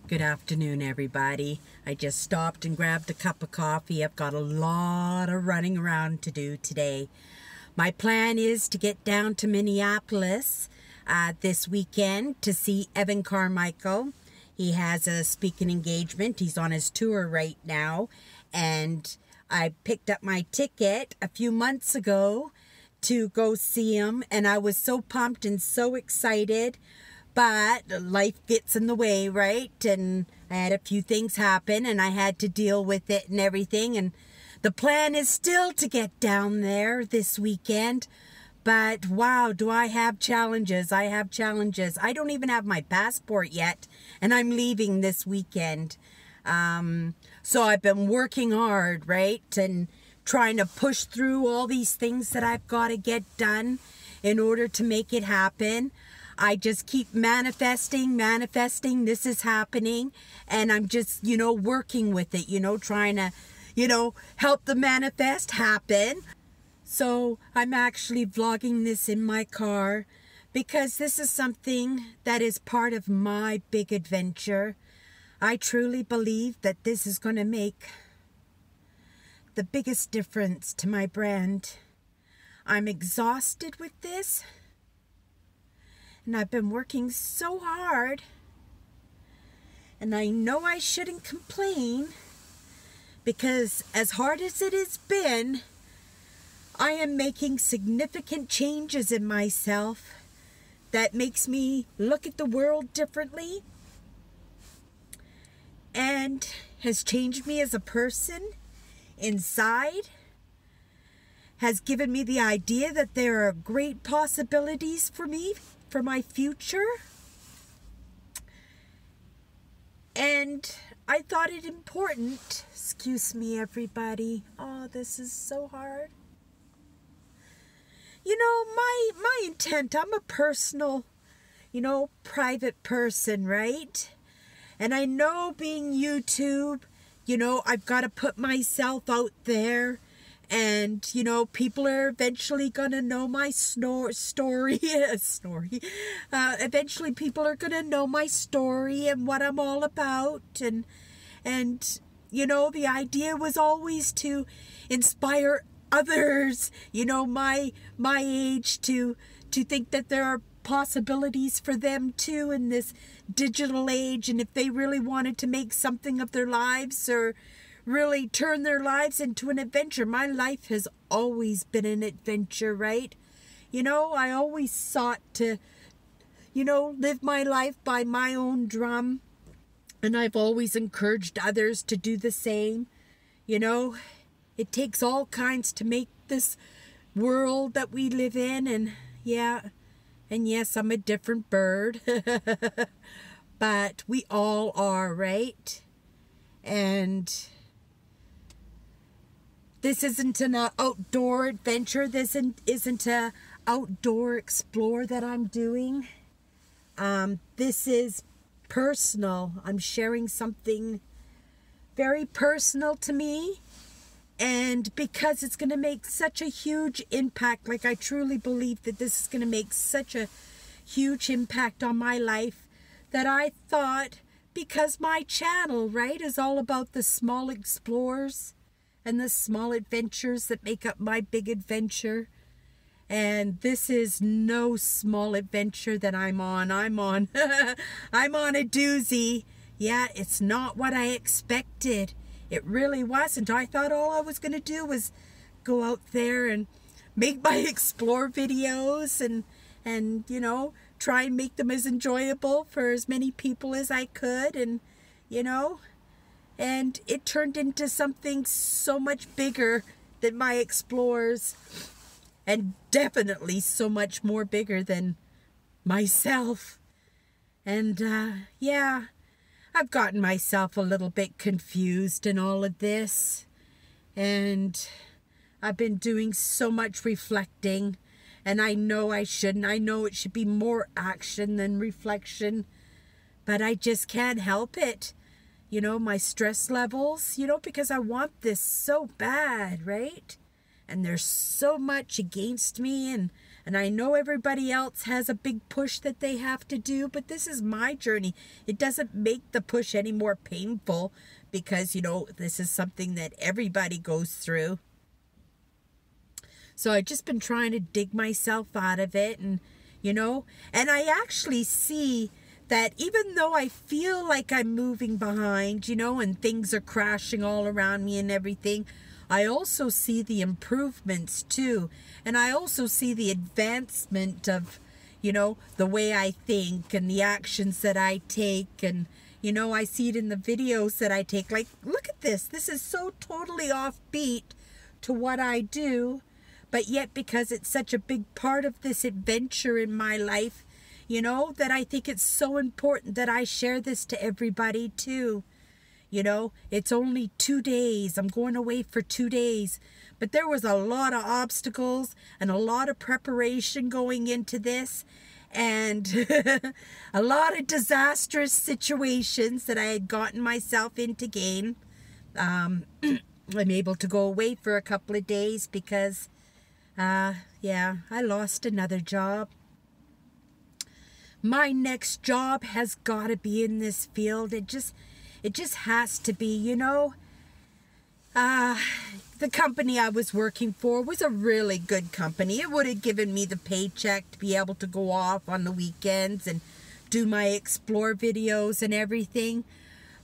Good afternoon, everybody. I just stopped and grabbed a cup of coffee. I've got a lot of running around to do today. My plan is to get down to Minneapolis this weekend to see Evan Carmichael. He has a speaking engagement. He's on his tour right now. And I picked up my ticket a few months ago to go see him. And I was so pumped and so excited. But life gets in the way, right? And I had a few things happen and I had to deal with it and everything. And the plan is still to get down there this weekend. But wow, do I have challenges. I have challenges. I don't even have my passport yet. And I'm leaving this weekend. So I've been working hard, right? And trying to push through all these things that I've got to get done in order to make it happen. I just keep manifesting, this is happening, and I'm just, working with it, trying to, help the manifest happen. So I'm actually vlogging this in my car because this is something that is part of my big adventure. I truly believe that this is going to make the biggest difference to my brand. I'm exhausted with this. And I've been working so hard. And I know I shouldn't complain. Because as hard as it has been, I am making significant changes in myself that makes me look at the world differently. And has changed me as a person inside. Has given me the idea that there are great possibilities for me. For my future. And I thought it important. Excuse me, everybody. Oh, this is so hard. My intent, I'm a personal, private person, right? And I know being YouTube, I've got to put myself out there. And, people are eventually going to know my story. Eventually people are going to know my story and what I'm all about. And the idea was always to inspire others, my age to think that there are possibilities for them too in this digital age. And if they really wanted to make something of their lives or really turn their lives into an adventure. My life has always been an adventure, right? I always sought to, live my life by my own drum. And I've always encouraged others to do the same. It takes all kinds to make this world that we live in. And yeah, and yes, I'm a different bird. But we all are, right? And this isn't an outdoor adventure. This isn't an outdoor explore that I'm doing. This is personal. I'm sharing something very personal to me. And because it's going to make such a huge impact, like I truly believe that this is going to make such a huge impact on my life, that I thought, because my channel, right, is all about the small explores and the small adventures that make up my big adventure. And this is no small adventure that I'm on. I'm on a doozy. Yeah, it's not what I expected. It really wasn't. I thought all I was going to do was go out there and make my explore videos and try and make them as enjoyable for as many people as I could. And, and it turned into something so much bigger than my explores, and definitely so much more bigger than myself. And yeah, I've gotten myself a little bit confused in all of this, and I've been doing so much reflecting, and I know I shouldn't. I know it should be more action than reflection, but I just can't help it. My stress levels, because I want this so bad, right? And there's so much against me, and And I know everybody else has a big push that they have to do, but this is my journey. It doesn't make the push any more painful because, you know, this is something that everybody goes through. So I've just been trying to dig myself out of it, and, you know, and I actually see that even though I feel like I'm moving behind, you know, and things are crashing all around me and everything, I also see the improvements too. And I also see the advancement of, you know, the way I think and the actions that I take. And, you know, I see it in the videos that I take. Like, look at this. This is so totally offbeat to what I do. But yet, because it's such a big part of this adventure in my life, you know, that I think it's so important that I share this to everybody too. You know, it's only 2 days. I'm going away for 2 days. But there was a lot of obstacles and a lot of preparation going into this. And a lot of disastrous situations that I had gotten myself into again. I'm able to go away for a couple of days because, yeah, I lost another job. My next job has got to be in this field. It just has to be, you know. The company I was working for was a really good company. It would have given me the paycheck to be able to go off on the weekends and do my explore videos and everything.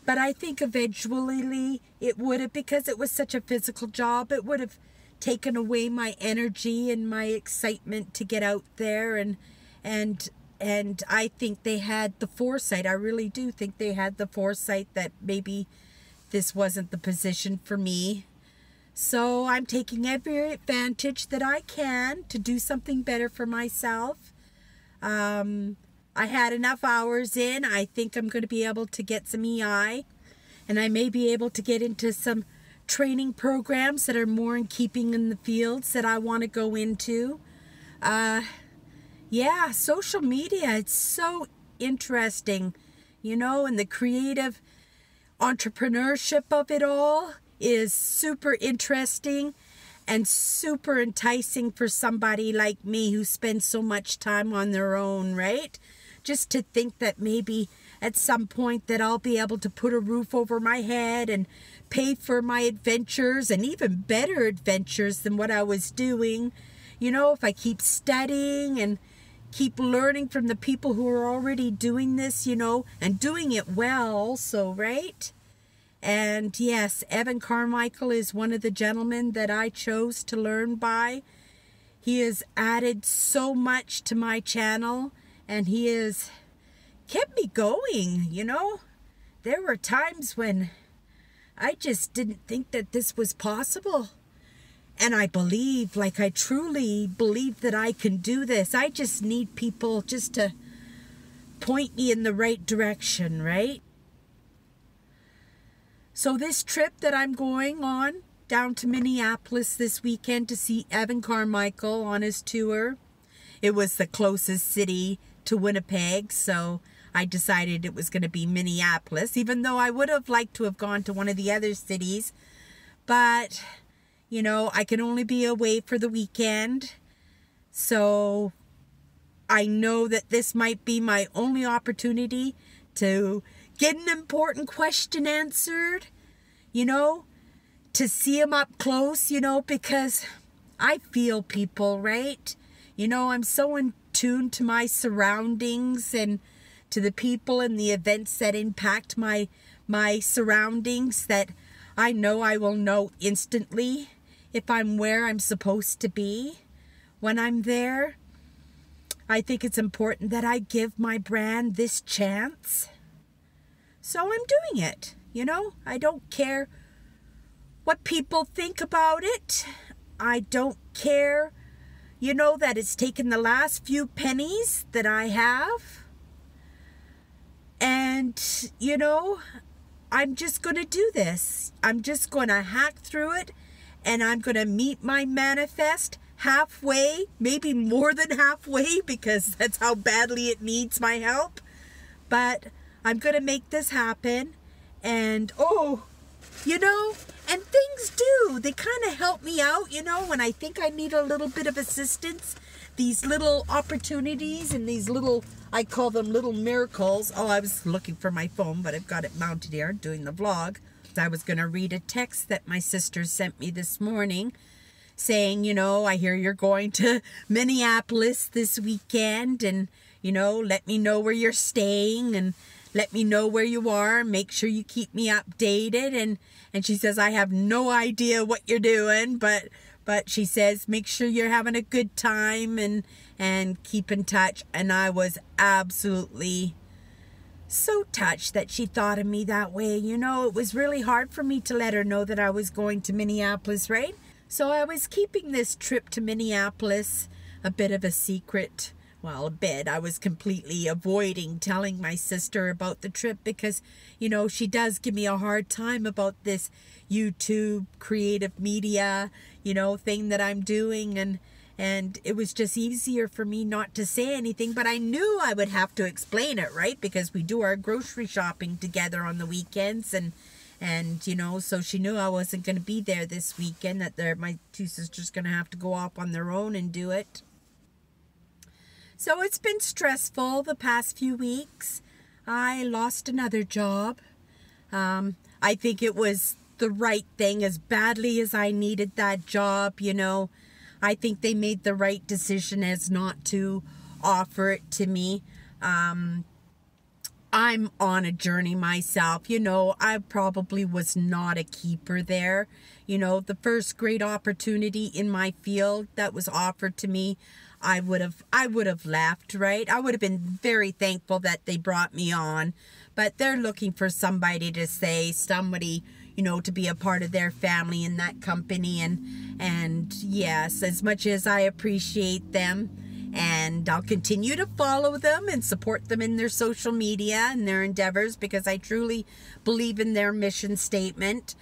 But I think eventually it would have, because it was such a physical job, it would have taken away my energy and my excitement to get out there. And I think they had the foresight. I really do think they had the foresight that maybe this wasn't the position for me. So I'm taking every advantage that I can to do something better for myself. I had enough hours in. I think I'm going to be able to get some EI. And I may be able to get into some training programs that are more in keeping in the fields that I want to go into. Yeah, social media, it's so interesting, you know, and the creative entrepreneurship of it all is super interesting and super enticing for somebody like me who spends so much time on their own, right? Just to think that maybe at some point that I'll be able to put a roof over my head and pay for my adventures, and even better adventures than what I was doing. You know, if I keep studying and keep learning from the people who are already doing this, you know, and doing it well also, right? And yes, Evan Carmichael is one of the gentlemen that I chose to learn by. He has added so much to my channel, and he has kept me going, you know. There were times when I just didn't think that this was possible. And I believe, like I truly believe that I can do this. I just need people just to point me in the right direction, right? So this trip that I'm going on down to Minneapolis this weekend to see Evan Carmichael on his tour, it was the closest city to Winnipeg, so I decided it was going to be Minneapolis, even though I would have liked to have gone to one of the other cities. But, you know, I can only be away for the weekend, so I know that this might be my only opportunity to get an important question answered, you know, to see them up close, you know, because I feel people, right? You know, I'm so in tune to my surroundings and to the people and the events that impact my surroundings, that I know I will know instantly if I'm where I'm supposed to be when I'm there. I think it's important that I give my brand this chance. So I'm doing it, you know. I don't care what people think about it. I don't care, you know, that it's taken the last few pennies that I have. And, you know, I'm just going to do this. I'm just going to hack through it, and I'm going to meet my manifest halfway, maybe more than halfway, because that's how badly it needs my help. But I'm going to make this happen. And, oh, you know, and things do. They kind of help me out, you know, when I think I need a little bit of assistance. these little opportunities and these little, I call them little miracles. Oh, I was looking for my phone, but I've got it mounted here doing the vlog. I was going to read a text that my sister sent me this morning saying, you know, I hear you're going to Minneapolis this weekend, and, you know, let me know where you're staying and let me know where you are. Make sure you keep me updated. And she says, I have no idea what you're doing, but she says, make sure you're having a good time and keep in touch. And I was absolutely so touched that she thought of me that way. You know, it was really hard for me to let her know that I was going to Minneapolis, right? So I was keeping this trip to Minneapolis a bit of a secret. Well, a bit. I was completely avoiding telling my sister about the trip because, you know, she does give me a hard time about this YouTube creative media, you know, thing that I'm doing. And it was just easier for me not to say anything. But I knew I would have to explain it, right? Because we do our grocery shopping together on the weekends. And you know, so she knew I wasn't going to be there this weekend, that my two sisters going to have to go off on their own and do it. So it's been stressful the past few weeks. I lost another job. I think it was the right thing, as badly as I needed that job, you know. I think they made the right decision as not to offer it to me. I'm on a journey myself. You know, I probably was not a keeper there. You know, the first great opportunity in my field that was offered to me, I would have left, right? I would have been very thankful that they brought me on, but they're looking for somebody to say, somebody, you know, to be a part of their family in that company. And yes, as much as I appreciate them, and I'll continue to follow them and support them in their social media and their endeavors because I truly believe in their mission statement.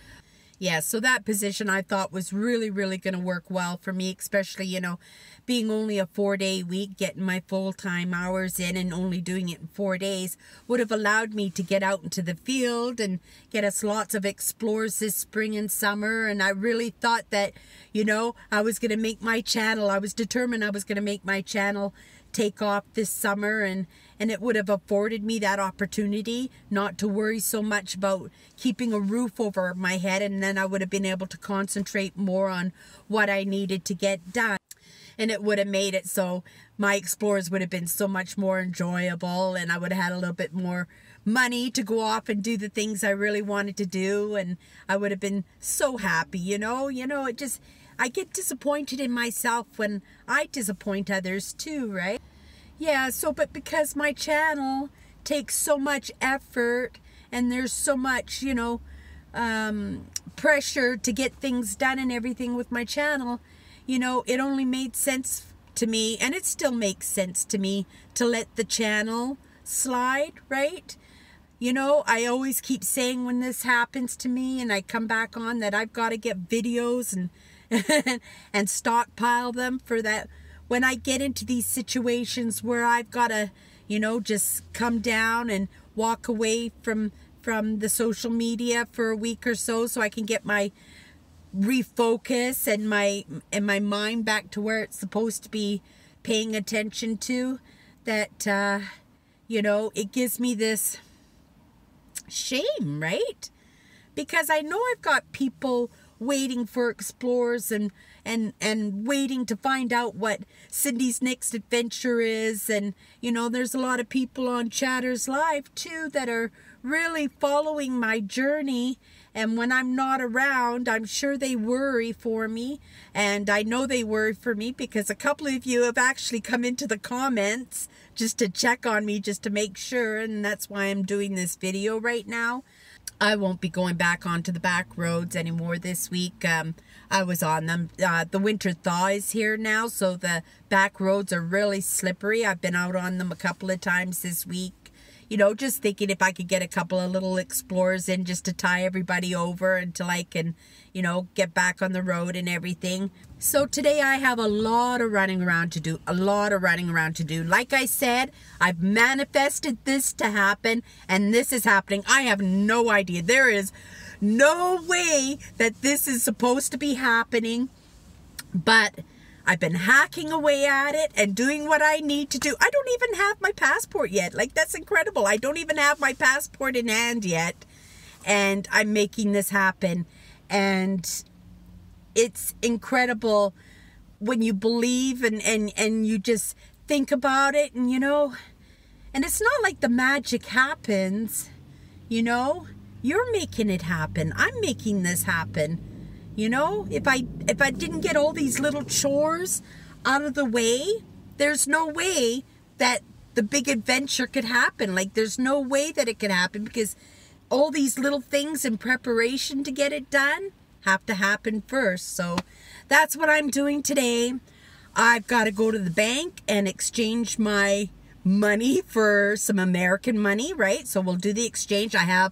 Yeah, so that position I thought was really, really going to work well for me, especially, you know, being only a 4-day week, getting my full-time hours in and only doing it in 4 days would have allowed me to get out into the field and get us lots of explores this spring and summer. And I really thought that, you know, I was going to make my channel, I was determined I was going to make my channel take off this summer, and it would have afforded me that opportunity not to worry so much about keeping a roof over my head, and then I would have been able to concentrate more on what I needed to get done. And it would have made it so my explores would have been so much more enjoyable, and I would have had a little bit more money to go off and do the things I really wanted to do, and I would have been so happy, you know, it just, I get disappointed in myself when I disappoint others too, right? Yeah, so, but because my channel takes so much effort and there's so much, you know, pressure to get things done and everything with my channel, you know, it only made sense to me, and it still makes sense to me, to let the channel slide, right? You know, I always keep saying when this happens to me and I come back on that I've got to get videos and and stockpile them for that when I get into these situations where I've got to, you know, just come down and walk away from the social media for a week or so I can get my refocus and my mind back to where it's supposed to be paying attention to, that you know, it gives me this shame, right? Because I know I've got people waiting for explores and waiting to find out what Cindy's next adventure is. And, you know, there's a lot of people on Chatters Live too that are really following my journey. And when I'm not around, I'm sure they worry for me. And I know they worry for me because a couple of you have actually come into the comments just to check on me, just to make sure. And that's why I'm doing this video right now. I won't be going back onto the back roads anymore this week. I was on them. The winter thaw is here now, so the back roads are really slippery. I've been out on them a couple of times this week. You know, just thinking if I could get a couple of little explorers in just to tie everybody over until I can, you know, get back on the road and everything. So today I have a lot of running around to do. Like I said, I've manifested this to happen, and this is happening. I have no idea. There is no way that this is supposed to be happening, but I've been hacking away at it and doing what I need to do. I don't even have my passport yet. Like, that's incredible. I don't even have my passport in hand yet. And I'm making this happen. And it's incredible when you believe and you just think about it. And, you know, and it's not like the magic happens, you know. You're making it happen. I'm making this happen. You know, if I didn't get all these little chores out of the way, there's no way that the big adventure could happen. Like, there's no way that it could happen, because all these little things in preparation to get it done have to happen first. So that's what I'm doing today. I've got to go to the bank and exchange my money for some American money, right? So we'll do the exchange. I have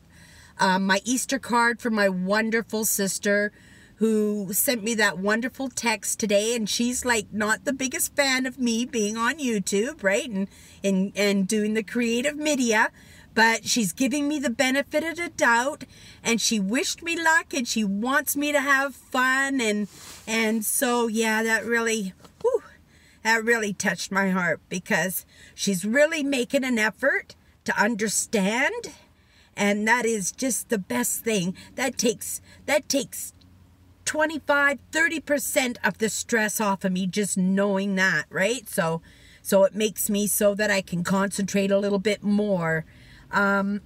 my Easter card from my wonderful sister, who sent me that wonderful text today, and she's like not the biggest fan of me being on YouTube, right? And doing the creative media, but she's giving me the benefit of the doubt, and she wished me luck, and she wants me to have fun, and so yeah, that really touched my heart, because she's really making an effort to understand, and that is just the best thing. That takes 25-30% of the stress off of me, just knowing that, right? So it makes me so that I can concentrate a little bit more. I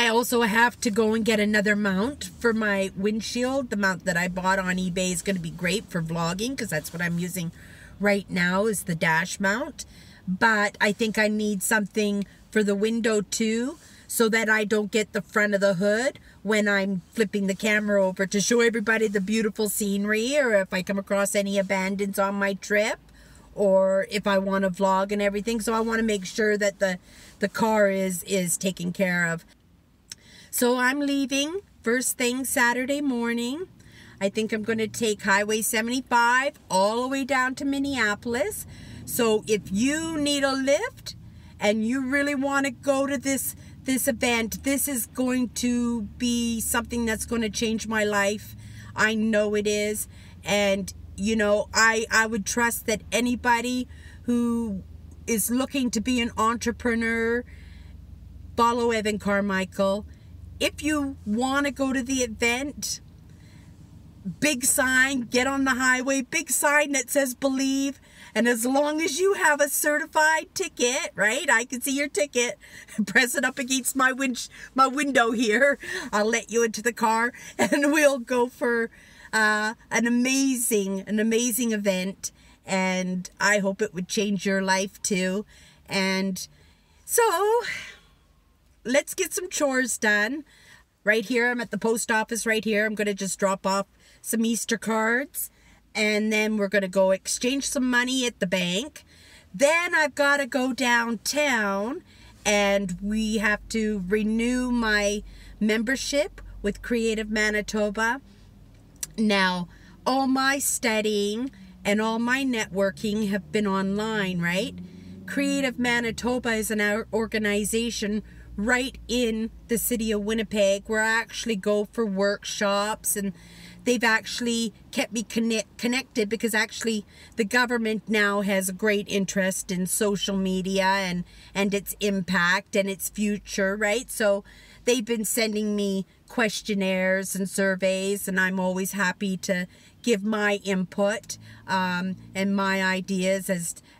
also have to go and get another mount for my windshield. The mount that I bought on eBay is going to be great for vlogging, because that's what I'm using right now, is the dash mount. But I think I need something for the window too, so that I don't get the front of the hood when I'm flipping the camera over to show everybody the beautiful scenery, or if I come across any abandons on my trip, or if I want to vlog and everything. So I want to make sure that the car is taken care of. So I'm leaving first thing Saturday morning. I think I'm going to take Highway 75 all the way down to Minneapolis. So if you need a lift and you really want to go to this event, this is going to be something that's going to change my life. I know it is. And, you know, I would trust that anybody who is looking to be an entrepreneur, follow Evan Carmichael. If you want to go to the event, big sign, get on the highway, big sign that says believe. And as long as you have a certified ticket, right? I can see your ticket. Press it up against my window here. I'll let you into the car, and we'll go for an amazing event. And I hope it would change your life too. And so let's get some chores done. Right here, I'm at the post office right here. I'm going to just drop off some Easter cards. And then we're going to go exchange some money at the bank. Then I've got to go downtown, and we have to renew my membership with Creative Manitoba. Now, all my studying and all my networking have been online, right? Creative Manitoba is an organization right in the city of Winnipeg, where I actually go for workshops, and they've actually kept me connected, because actually the government now has a great interest in social media and its impact and its future, right? So they've been sending me questionnaires and surveys, and I'm always happy to give my input and my ideas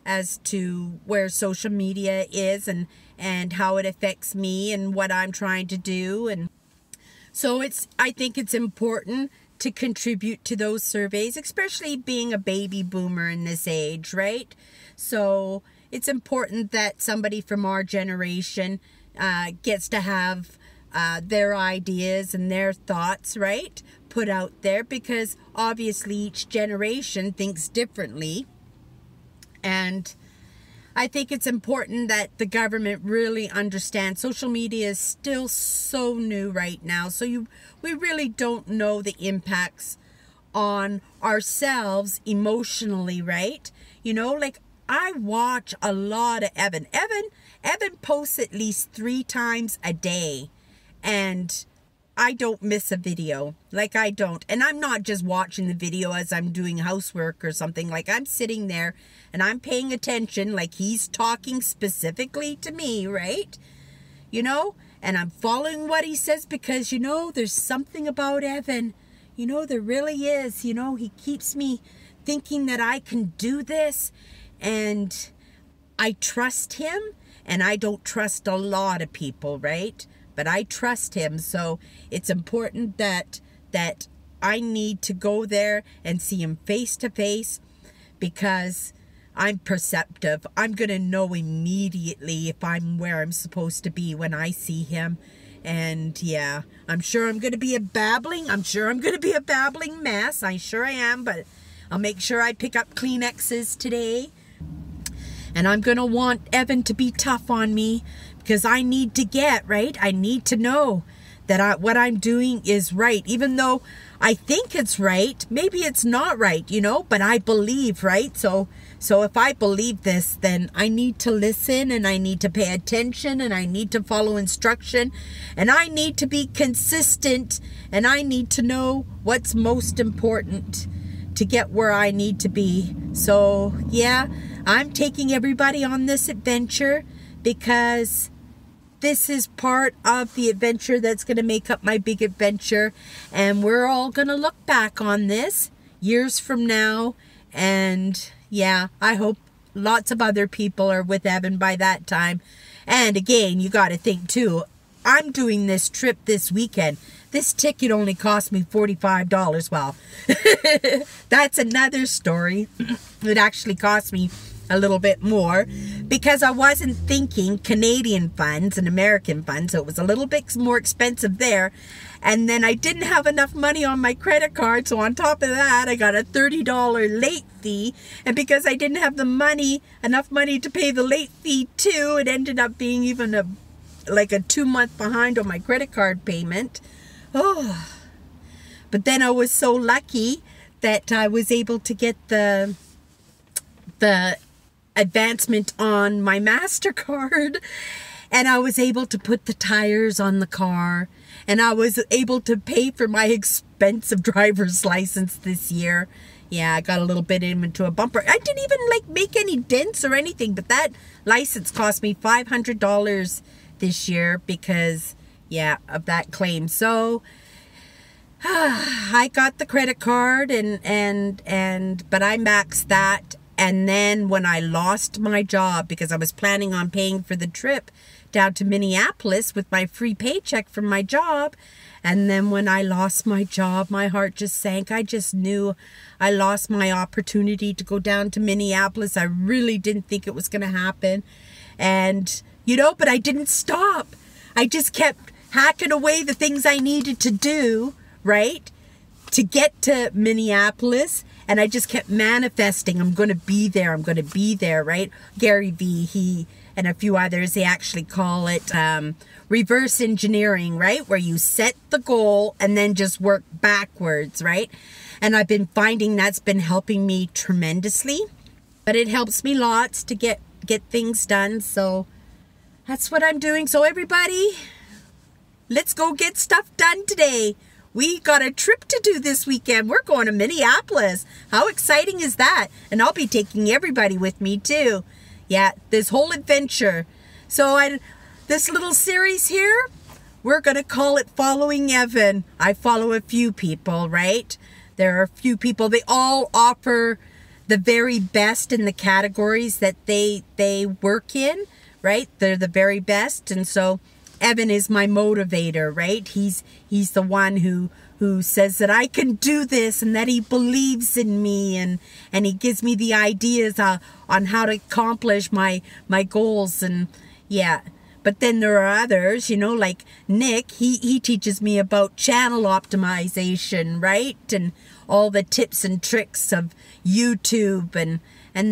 as to where social media is and how it affects me and what I'm trying to do. And so I think it's important to contribute to those surveys, especially being a baby boomer in this age, right? So it's important that somebody from our generation gets to have their ideas and their thoughts, right, put out there, because obviously each generation thinks differently. And I think it's important that the government really understands social media is still so new right now. So we really don't know the impacts on ourselves emotionally, right? You know, like I watch a lot of Evan. Evan posts at least 3 times a day. And I don't miss a video. Like, I don't. And I'm not just watching the video as I'm doing housework or something. Like, I'm sitting there and I'm paying attention, like he's talking specifically to me, right? You know? And I'm following what he says because, you know, there's something about Evan. You know, there really is. You know, he keeps me thinking that I can do this. And I trust him. And I don't trust a lot of people, right? But I trust him, so it's important that I need to go there and see him face to face, because I'm perceptive. I'm going to know immediately if I'm where I'm supposed to be when I see him. And yeah, I'm sure I'm going to be a babbling mess. I'm sure I am, but I'll make sure I pick up Kleenexes today. And I'm going to want Evan to be tough on me, because I need to get, right? I need to know that what I'm doing is right. Even though I think it's right, maybe it's not right, you know, but I believe, right? So if I believe this, then I need to listen, and I need to pay attention, and I need to follow instruction, and I need to be consistent, and I need to know what's most important to get where I need to be. So yeah, I'm taking everybody on this adventure because this is part of the adventure that's going to make up my big adventure. And we're all going to look back on this years from now. And yeah, I hope lots of other people are with Evan by that time. And again, you got to think too, I'm doing this trip this weekend. This ticket only cost me $45. Well, that's another story. It actually cost me a little bit more because I wasn't thinking Canadian funds and American funds, so it was a little bit more expensive there. And then I didn't have enough money on my credit card, so on top of that I got a $30 late fee, and because I didn't have enough money to pay the late fee too, it ended up being even like a 2-month behind on my credit card payment. Oh, but then I was so lucky that I was able to get the advancement on my MasterCard, and I was able to put the tires on the car, and I was able to pay for my expensive driver's license this year. Yeah, I got a little bit into a bumper. I didn't even make any dents or anything, but that license cost me $500 this year because, yeah, of that claim. So I got the credit card but I maxed that. And then when I lost my job, because I was planning on paying for the trip down to Minneapolis with my free paycheck from my job, and then when I lost my job, my heart just sank. I just knew I lost my opportunity to go down to Minneapolis. I really didn't think it was going to happen. And, you know, but I didn't stop. I just kept hacking away the things I needed to do, right, to get to Minneapolis. And I just kept manifesting, I'm going to be there, right? Gary Vee, he and a few others, they actually call it reverse engineering, right? Where you set the goal and then just work backwards, right? And I've been finding that's been helping me tremendously. But it helps me lots to get things done. So that's what I'm doing. So everybody, let's go get stuff done today. We got a trip to do this weekend. We're going to Minneapolis. How exciting is that? And I'll be taking everybody with me too. Yeah, this whole adventure. So this little series here, we're going to call it Following Evan. I follow a few people, right? There are a few people. They all offer the very best in the categories that they work in, right? They're the very best. And so Evan is my motivator, right? He's the one who says that I can do this and that he believes in me, and he gives me the ideas on how to accomplish my goals. And yeah, but then there are others, you know, like Nick, he teaches me about channel optimization, right? And all the tips and tricks of YouTube. And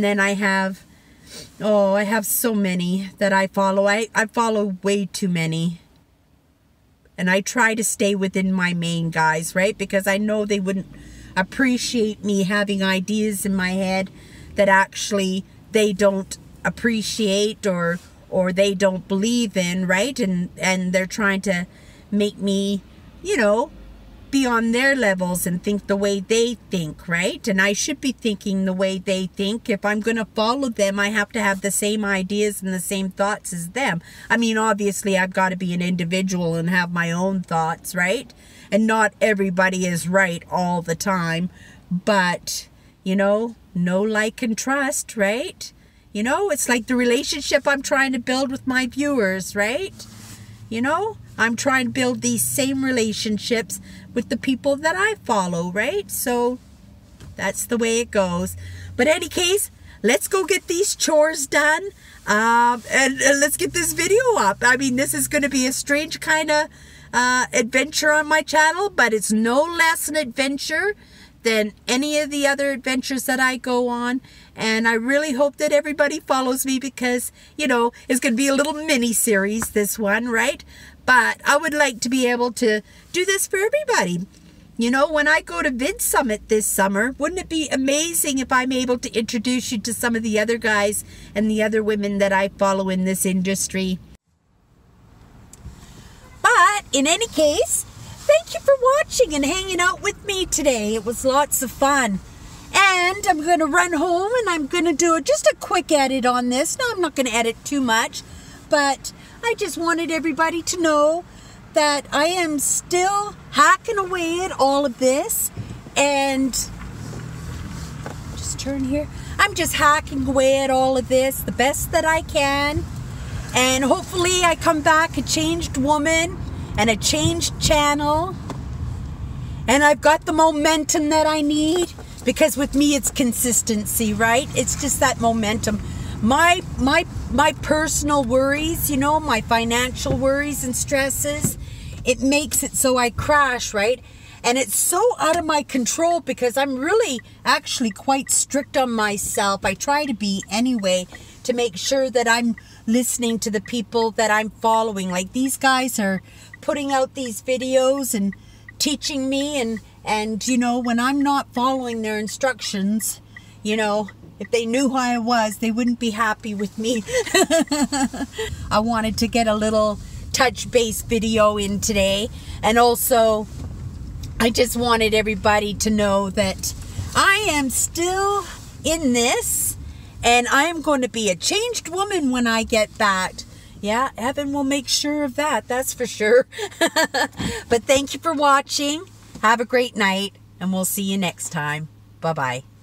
then I have so many that I follow. I follow way too many. And I try to stay within my main guys, right? Because I know they wouldn't appreciate me having ideas in my head that actually they don't appreciate or they don't believe in, right? And they're trying to make me, you know, be on their levels and think the way they think, right? And I should be thinking the way they think. If I'm going to follow them, I have to have the same ideas and the same thoughts as them. I mean, obviously, I've got to be an individual and have my own thoughts, right? And not everybody is right all the time. But, you know, know, like, and trust, right? You know, it's like the relationship I'm trying to build with my viewers, right? You know, I'm trying to build these same relationships with the people that I follow, right? So that's the way it goes. But in any case, let's go get these chores done. And let's get this video up. I mean, this is going to be a strange kind of adventure on my channel, but it's no less an adventure than any of the other adventures that I go on. And I really hope that everybody follows me because, you know, it's going to be a little mini series, this one, right? But I would like to be able to do this for everybody. You know, when I go to Vid Summit this summer, wouldn't it be amazing if I'm able to introduce you to some of the other guys and the other women that I follow in this industry? But in any case, thank you for watching and hanging out with me today. It was lots of fun. And I'm going to run home and I'm going to do just a quick edit on this. No, I'm not going to edit too much, but I just wanted everybody to know that I am still hacking away at all of this. And just turn here. I'm just hacking away at all of this the best that I can. And hopefully I come back a changed woman and a changed channel. And I've got the momentum that I need. Because with me, it's consistency, right? It's just that momentum. My personal worries, you know, my financial worries and stresses, it makes it so I crash, right? And it's so out of my control because I'm really actually quite strict on myself. I try to be anyway to make sure that I'm listening to the people that I'm following. Like these guys are putting out these videos and teaching me and you know, when I'm not following their instructions, you know, if they knew who I was, they wouldn't be happy with me. I wanted to get a little touch base video in today. And also, I just wanted everybody to know that I am still in this. And I am going to be a changed woman when I get back. Yeah, Evan will make sure of that. That's for sure. But thank you for watching. Have a great night, and we'll see you next time. Bye-bye.